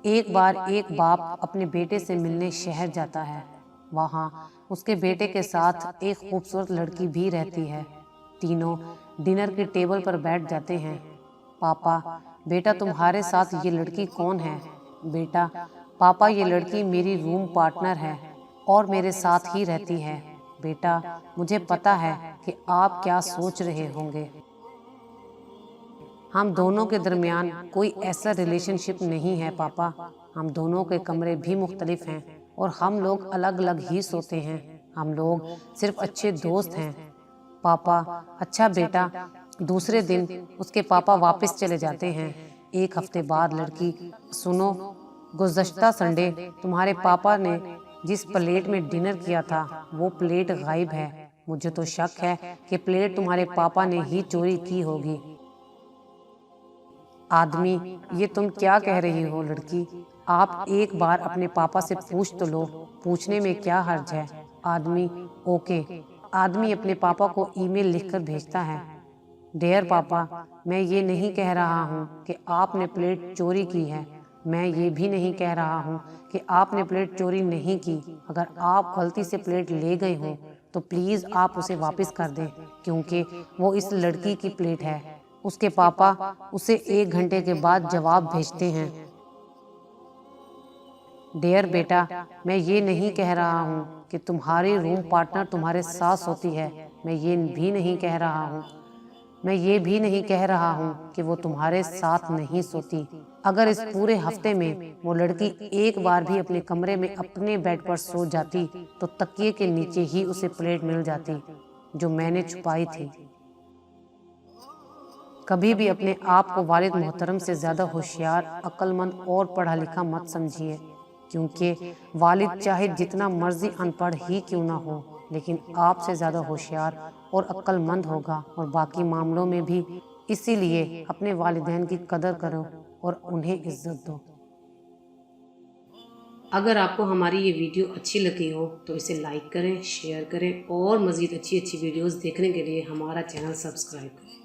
एक बार एक बाप अपने बेटे से मिलने शहर जाता है। वहाँ उसके बेटे के साथ एक खूबसूरत लड़की भी रहती है। तीनों डिनर की टेबल पर बैठ जाते हैं। पापा, बेटा तुम्हारे साथ ये लड़की कौन है? बेटा, पापा ये लड़की मेरी रूम पार्टनर है और मेरे साथ ही रहती है। बेटा, मुझे पता है कि आप क्या सोच रहे होंगे। हम दोनों के दरमियान कोई ऐसा रिलेशनशिप नहीं है पापा। हम दोनों के कमरे भी मुख्तलिफ हैं और हम लोग अलग अलग ही सोते हैं। हम लोग सिर्फ अच्छे दोस्त हैं। पापा, अच्छा बेटा। दूसरे दिन उसके पापा वापस चले जाते हैं। एक हफ्ते बाद लड़की, सुनो, गुज़श्ता संडे तुम्हारे पापा ने जिस प्लेट में डिनर किया था वो प्लेट गायब है। मुझे तो शक है कि प्लेट तुम्हारे पापा ने ही चोरी की होगी। आदमी, ये तुम क्या कह रही हो लड़की? आप एक बार अपने पापा से पूछ तो लो। पूछने में क्या हर्ज है? आदमी, ओके। आदमी अपने पापा को ईमेल लिखकर भेजता है। डियर पापा, मैं ये नहीं कह रहा हूँ कि आपने प्लेट चोरी की है। मैं ये भी नहीं कह रहा हूँ कि आपने प्लेट चोरी नहीं की। अगर आप गलती से प्लेट ले गए हो तो प्लीज़ आप उसे वापस कर दें, क्योंकि वो इस लड़की की प्लेट है। उसके पापा उसे 1 घंटे के बाद जवाब भेजते हैं। डियर बेटा, मैं ये नहीं कह रहा हूँ कि तुम्हारी रूम पार्टनर तुम्हारे साथ सोती है। मैं ये भी नहीं कह रहा हूँ मैं ये भी नहीं कह रहा हूँ कि वो तुम्हारे साथ नहीं सोती। अगर इस पूरे हफ्ते में वो लड़की एक बार भी अपने कमरे में अपने बेड पर सो जाती तो तकिए के नीचे ही उसे प्लेट मिल जाती जो मैंने छुपाई थी। कभी भी अपने आप को वालिद मोहतरम से ज़्यादा होशियार, अक्लमंद और पढ़ा लिखा मत समझिए, क्योंकि वालिद चाहे जितना मर्जी अनपढ़ ही क्यों ना हो, लेकिन आपसे ज़्यादा होशियार और अक्लमंद होगा और बाकी मामलों में भी। इसीलिए अपने वालिदैन की कदर करो और उन्हें इज्जत दो। अगर आपको हमारी ये वीडियो अच्छी लगी हो तो इसे लाइक करें, शेयर करें और मज़ीद अच्छी अच्छी वीडियोस देखने के लिए हमारा चैनल सब्सक्राइब करें।